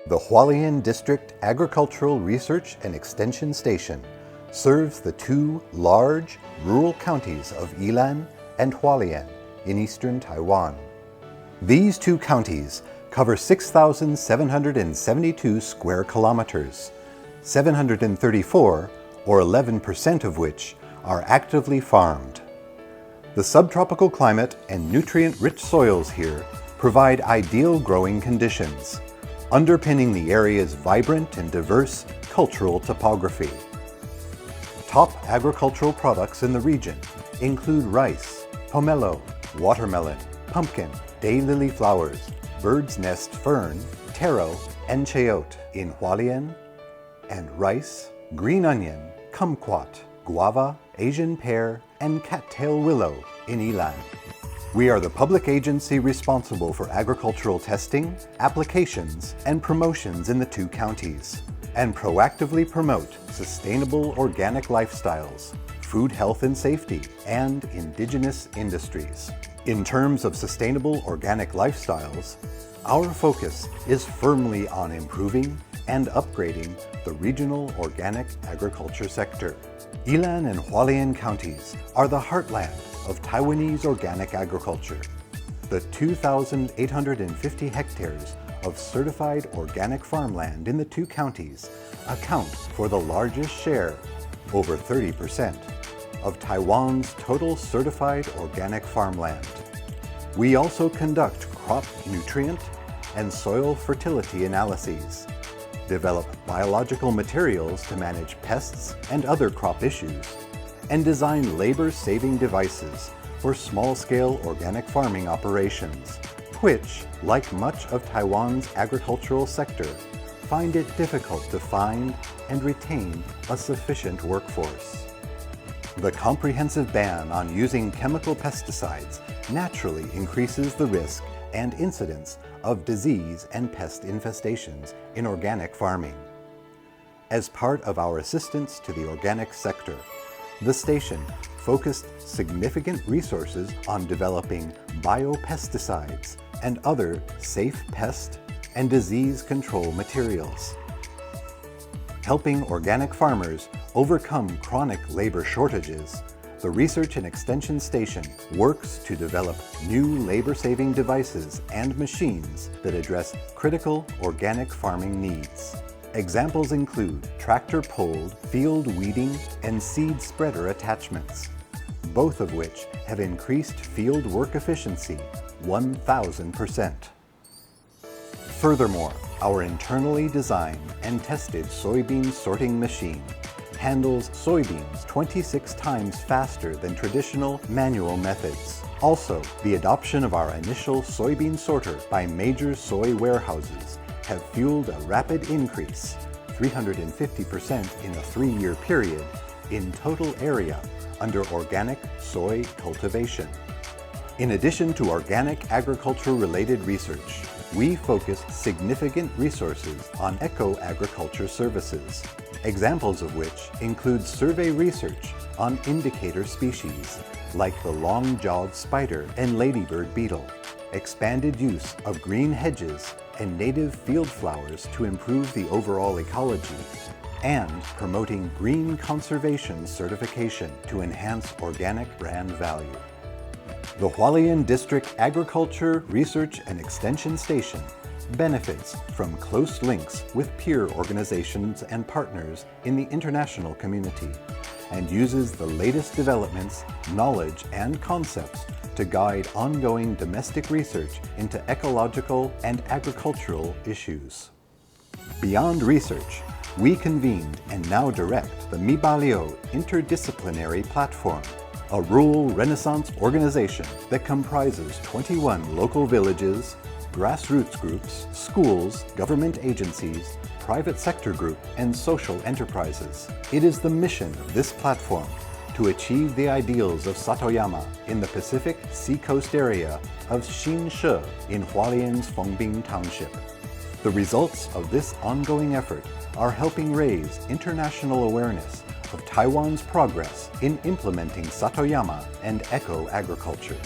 The Hualien District Agricultural Research and Extension Station serves the two large rural counties of Yilan and Hualien in eastern Taiwan. These two counties cover 6,772 square kilometers, 734 or 11% of which are actively farmed. The subtropical climate and nutrient-rich soils here provide ideal growing conditions, underpinning the area's vibrant and diverse cultural topography. Top agricultural products in the region include rice, pomelo, watermelon, pumpkin, daylily flowers, bird's nest fern, taro, and chayote in Hualien, and rice, green onion, kumquat, guava, Asian pear, and cattail willow in Yilan. We are the public agency responsible for agricultural testing, applications, and promotions in the two counties, and proactively promote sustainable organic lifestyles, food health and safety, and indigenous industries. In terms of sustainable organic lifestyles, our focus is firmly on improving and upgrading the regional organic agriculture sector. Yilan and Hualien counties are the heartland of Taiwanese organic agriculture. The 2,850 hectares of certified organic farmland in the two counties account for the largest share, over 30%, of Taiwan's total certified organic farmland. We also conduct crop nutrient and soil fertility analyses, develop biological materials to manage pests and other crop issues, and design labor-saving devices for small-scale organic farming operations, which, like much of Taiwan's agricultural sector, find it difficult to find and retain a sufficient workforce. The comprehensive ban on using chemical pesticides naturally increases the risk and incidence of disease and pest infestations in organic farming. As part of our assistance to the organic sector, the station focused significant resources on developing biopesticides and other safe pest and disease control materials. Helping organic farmers overcome chronic labor shortages, the Research and Extension Station works to develop new labor-saving devices and machines that address critical organic farming needs. Examples include tractor-pulled field weeding and seed spreader attachments, both of which have increased field work efficiency 1,000%. Furthermore, our internally designed and tested soybean sorting machine handles soybeans 26 times faster than traditional manual methods. Also, the adoption of our initial soybean sorter by major soy warehouses have fueled a rapid increase, 350% in a 3-year period, in total area under organic soy cultivation. In addition to organic agriculture-related research, we focus significant resources on eco-agriculture services, examples of which include survey research on indicator species like the long-jawed spider and ladybird beetle, expanded use of green hedges and native field flowers to improve the overall ecology, and promoting green conservation certification to enhance organic brand value. The Hualien District Agriculture Research and Extension Station benefits from close links with peer organizations and partners in the international community and uses the latest developments, knowledge, and concepts to guide ongoing domestic research into ecological and agricultural issues. Beyond research, we convened and now direct the Mibalio Interdisciplinary Platform, a rural Renaissance organization that comprises 21 local villages, grassroots groups, schools, government agencies, private sector groups, and social enterprises. It is the mission of this platform to achieve the ideals of Satoyama in the Pacific Seacoast area of Xinshe in Hualien's Fengbing Township. The results of this ongoing effort are helping raise international awareness of Taiwan's progress in implementing Satoyama and eco-agriculture.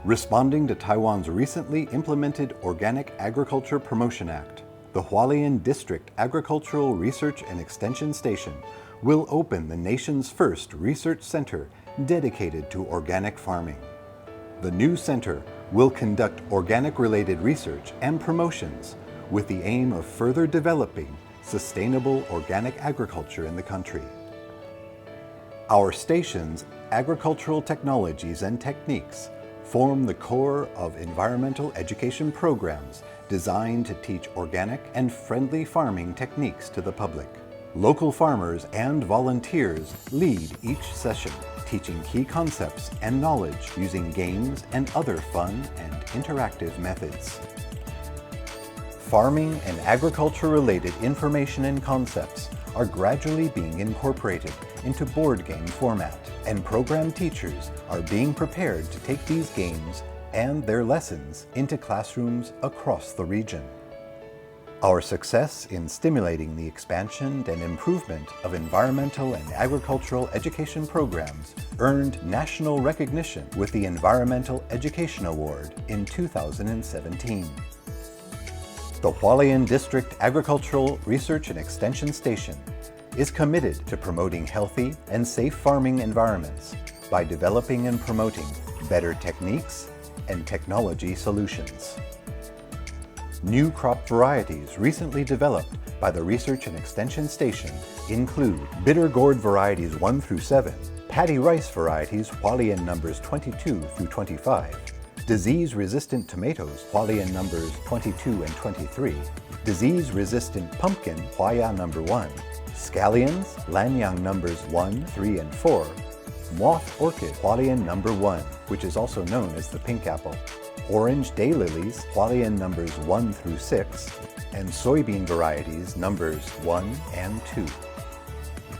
Responding to Taiwan's recently implemented Organic Agriculture Promotion Act, The Hualien District Agricultural Research and Extension Station will open the nation's first research center dedicated to organic farming. The new center will conduct organic-related research and promotions with the aim of further developing sustainable organic agriculture in the country. Our station's agricultural technologies and techniques form the core of environmental education programs designed to teach organic and friendly farming techniques to the public. Local farmers and volunteers lead each session, teaching key concepts and knowledge using games and other fun and interactive methods. Farming and agriculture-related information and concepts are gradually being incorporated into board game format, and program teachers are being prepared to take these games and their lessons into classrooms across the region. Our success in stimulating the expansion and improvement of environmental and agricultural education programs earned national recognition with the Environmental Education Award in 2017. The Hualien District Agricultural Research and Extension Station is committed to promoting healthy and safe farming environments by developing and promoting better techniques and technology solutions. New crop varieties recently developed by the Research and Extension Station include bitter gourd varieties 1 through 7, paddy rice varieties Hualien numbers 22 through 25, disease-resistant tomatoes Hualien numbers 22 and 23, disease-resistant pumpkin Huaya number 1, scallions Lanyang numbers 1, 3, and 4, moth orchid Hualien number 1, which is also known as the pink apple, orange daylilies Hualien numbers 1 through 6, and soybean varieties numbers 1 and 2.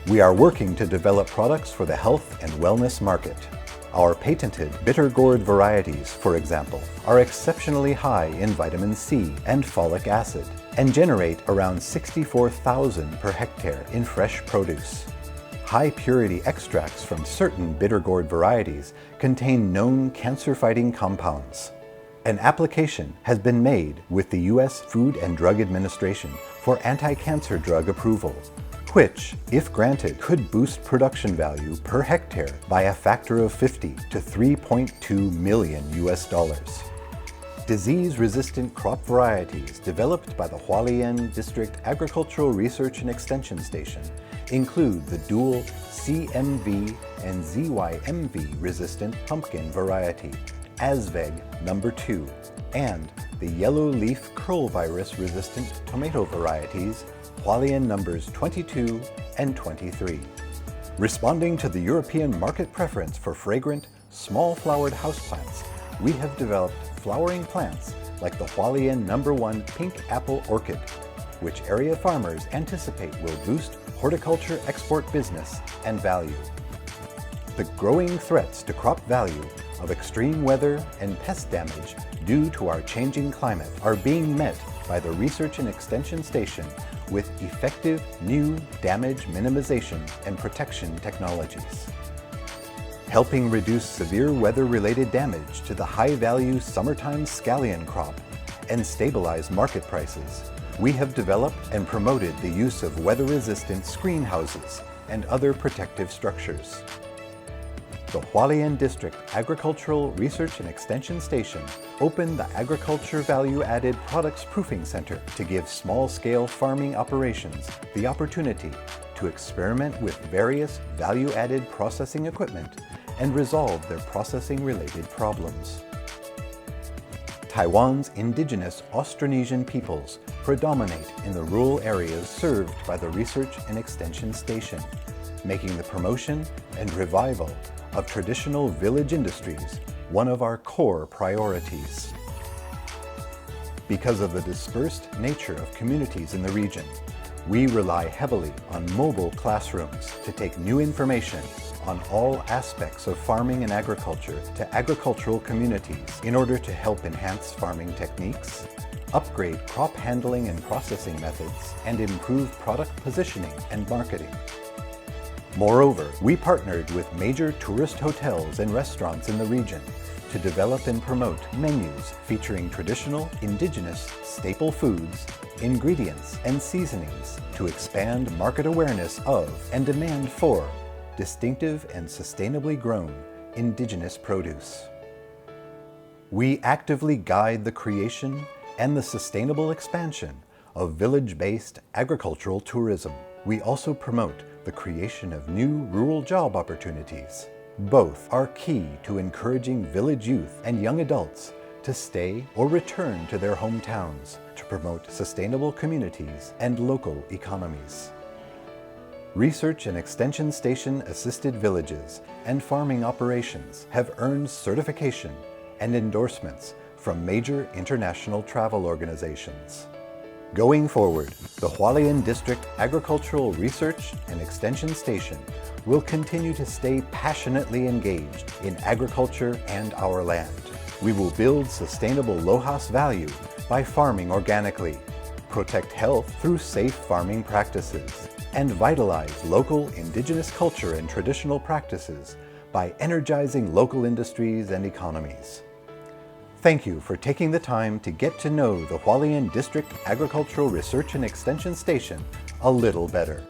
We are working to develop products for the health and wellness market. Our patented bitter gourd varieties, for example, are exceptionally high in vitamin C and folic acid and generate around 64,000 per hectare in fresh produce. High-purity extracts from certain bitter gourd varieties contain known cancer-fighting compounds. An application has been made with the U.S. Food and Drug Administration for anti-cancer drug approval, which, if granted, could boost production value per hectare by a factor of 50 to 3.2 million US dollars. Disease-resistant crop varieties developed by the Hualien District Agricultural Research and Extension Station include the dual CMV and ZYMV resistant pumpkin variety, Azveg number 2, and the yellow leaf curl virus resistant tomato varieties, Hualien numbers 22 and 23. Responding to the European market preference for fragrant, small-flowered houseplants, we have developed flowering plants like the Hualien number 1 pink apple orchid, which area farmers anticipate will boost horticulture export business and value. The growing threats to crop value of extreme weather and pest damage due to our changing climate are being met by the Research and Extension Station with effective new damage minimization and protection technologies. Helping reduce severe weather-related damage to the high-value summertime scallion crop and stabilize market prices, we have developed and promoted the use of weather-resistant screen houses and other protective structures. The Hualien District Agricultural Research and Extension Station opened the Agriculture Value-Added Products Proofing Center to give small-scale farming operations the opportunity to experiment with various value-added processing equipment and resolve their processing-related problems. Taiwan's indigenous Austronesian peoples predominate in the rural areas served by the Research and Extension Station, making the promotion and revival of traditional village industries one of our core priorities. Because of the dispersed nature of communities in the region, we rely heavily on mobile classrooms to take new information on all aspects of farming and agriculture to agricultural communities in order to help enhance farming techniques, upgrade crop handling and processing methods, and improve product positioning and marketing. Moreover, we partnered with major tourist hotels and restaurants in the region to develop and promote menus featuring traditional indigenous staple foods, ingredients, and seasonings to expand market awareness of and demand for distinctive and sustainably grown indigenous produce. We actively guide the creation and the sustainable expansion of village-based agricultural tourism. We also promote the creation of new rural job opportunities. Both are key to encouraging village youth and young adults to stay or return to their hometowns to promote sustainable communities and local economies. Research and Extension Station assisted villages and farming operations have earned certification and endorsements from major international travel organizations. Going forward, the Hualien District Agricultural Research and Extension Station will continue to stay passionately engaged in agriculture and our land. We will build sustainable Lohas value by farming organically, protect health through safe farming practices, and vitalize local indigenous culture and traditional practices by energizing local industries and economies. Thank you for taking the time to get to know the Hualien District Agricultural Research and Extension Station a little better.